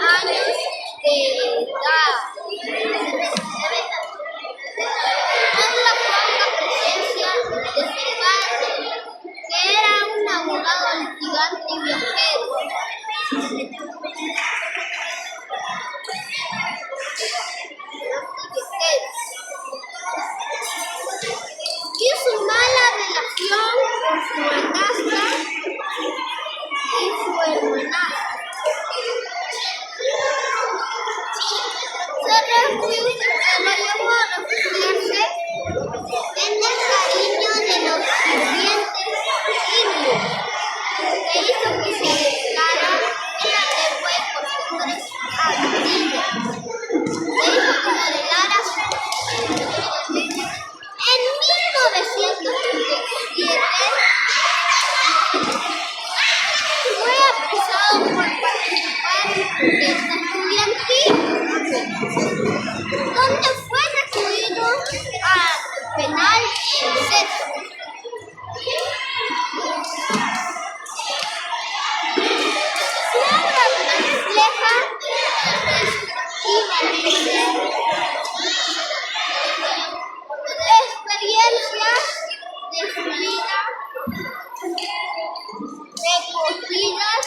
años de edad. Con la poca presencia de su padre, que era un abogado litigante y viajero. Y su mala relación con su madrastra y su hermanastra. Lo llevó a refugiarse en el cariño de los sirvientes indios, que hizo que se educara en la lengua y costumbres andina, que hizo que modelara su vida. En 1937 fue apresado por participar en protesta estudiantil, donde fue recluido al penal en Sexto. Su obra refleja experiencias de su vida recogidas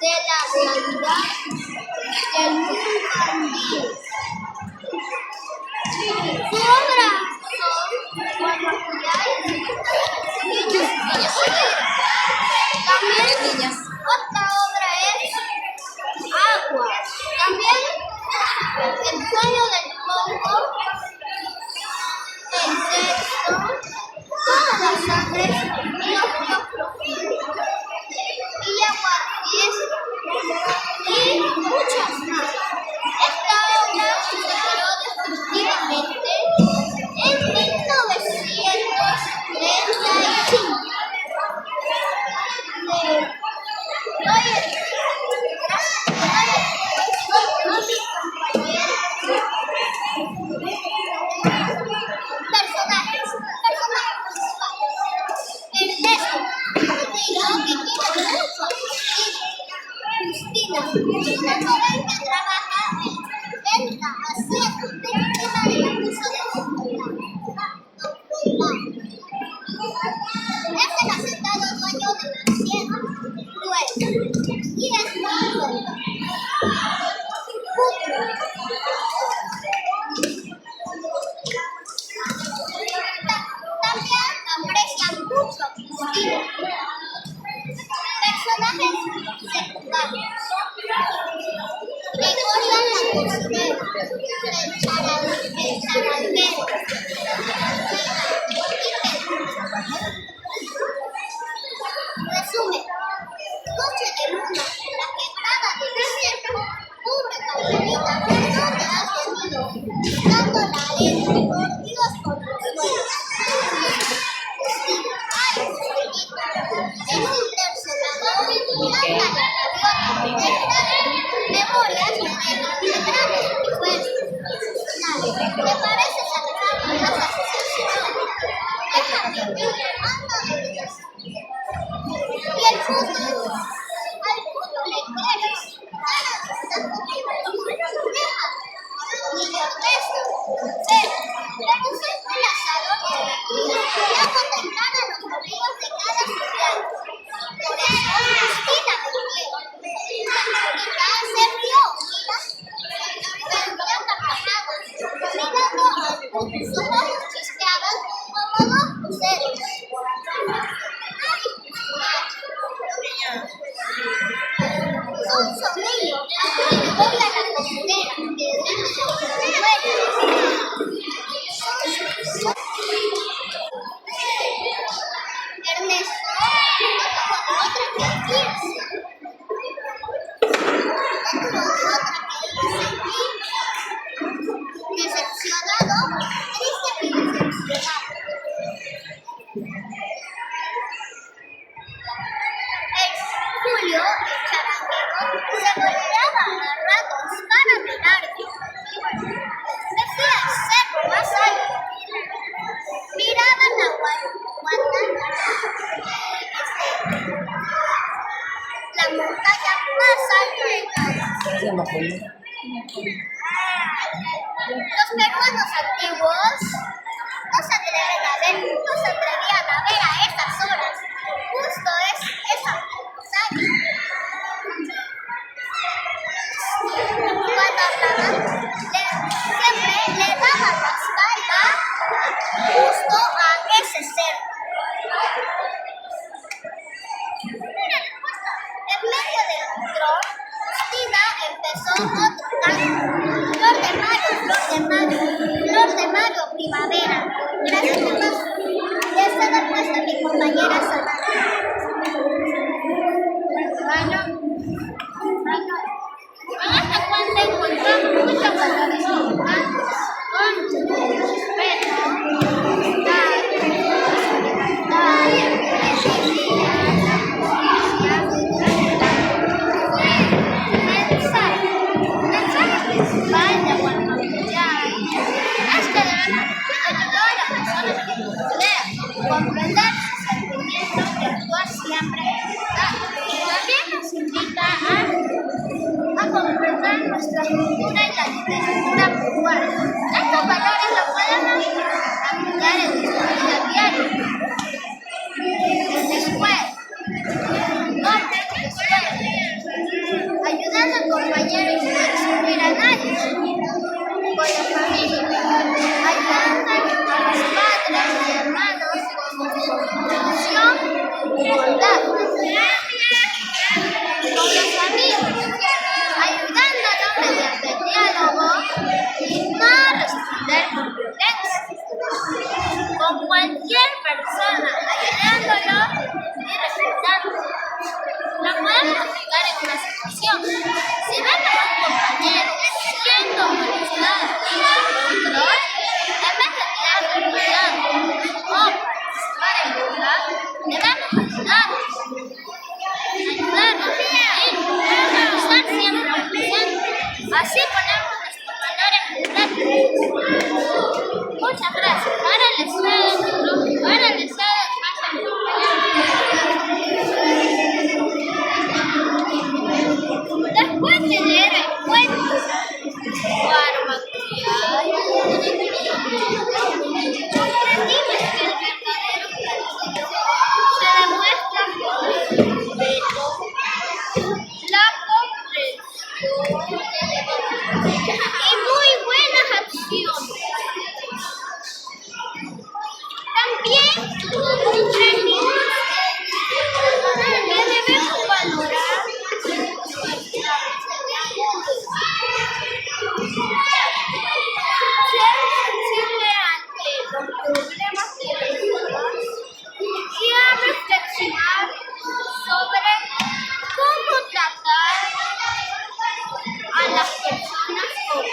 de la realidad del mundo andino. Su obra son Guanajuato, Niños también otra obra es Agua, también El sueño del Congo, El sexto, Todas las sangres y los profundos, y Aguardiente, y muchas más. Esta obra superó definitivamente en 1935. Personajes Cristina, una joven que trabaja en venta haciendo víctima del abuso de autoridad. Es el aceptado dueño de la hacienda, Luis, y es muy tonta. También aprecian mucho a Cristina. Personajes secundarios. Recuerdan la cocinera, el charalero. Resumen. Noche de luna, la quebrada de desierto, pobre Carmelita, ¿dónde has venido? Dando la arena, por Dios, por los suelos. Ay, en un tercelador, mirando a la gaviota, memorias me dejan de grandes recuerdos. ¿Te pareces a las asociaciones? Déjame ver, anda de Dios. Y el mundo, al mundo le quieres, está conmigo, déjame. Y yo pero siempre la salón y a contemplar a los amigos de cada estudiante. Por eso Cristina me quiere. Carmelita se rió, venía carcajada, mirando a sus ojos chispeados como dos luceros. Un sobrino, voy a la cocinera, Ernesto, otra que decepcionado, triste y decepcionado. Julio, el charanguero, se volteaba a ratos para mirarme. Decía el cerro más alto. Miraba la guantana. La montaña más alta del país. Los peruanos antiguos no se atrevían a ver a estas horas. Justo es esa montaña. Cuando hablaban, siempre le daban la espalda justo a ese ser. En medio del control, Cristina empezó otro canto. Flor de mayo, flor de mayo, flor de mayo, primavera. Gracias, hermano. Ya está la puesta mi compañera Samantha. ¿Hasta cuándo encontramos muchas palabras con respeto, mensaje principal de Guanajuato es que debemos ayudar a las personas que nos rodean, comprender sus sentimientos y actuar siempre en verdad. También nos invita a comprender nuestra cultura y la literatura peruana. Estos valores los podemos aplicar en nuestra vida diaria. Después, ayudando al compañero y sin excluir a nadie. Con la familia, ayudando a los padres y hermanos con comprensión y bondad. Con los amigos, ayudándolos mediante el diálogo y no responder con violencia. Con cualquier persona, ayudándolo y respetándolo. Lo podemos aplicar en una situación. Si vemos a un compañero siendo molestado y sin control, en vez de tirarle cuidado o participar en burla, debemos ayudarlo y estar siempre presente. Así ponemos nuestros valores en práctica. Muchas gracias. Ahora les cedo el paso al compañero. Después de leer el cuento, comprendimos que el verdadero cariño se demuestra con el respeto, la comprensión y muy buenas acciones. También comprendimos que debemos valorar ser sensible ante los problemas de los demás y a reflexionar sobre cómo tratar a las personas con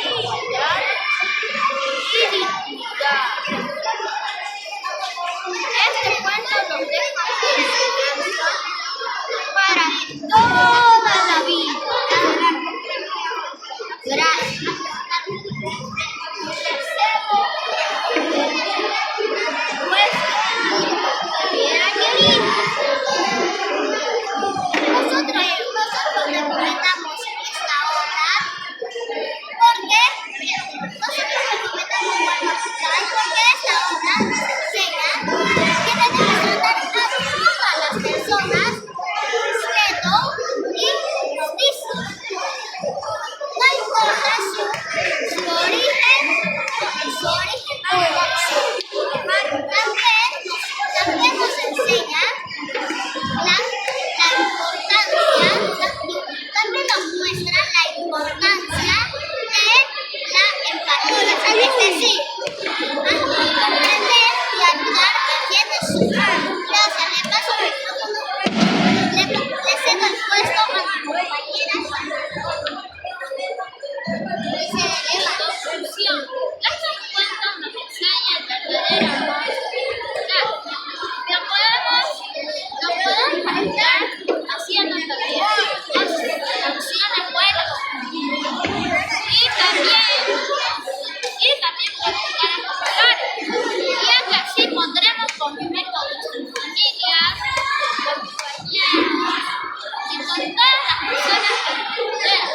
igualdad y dignidad. Este cuento nos deja una enseñanza para toda la vida. Gracias. Nosotros recomendamos esta obra porque esta obra nos enseña que debemos tratar a todas las personas con respeto con todas las personas que estuvieron.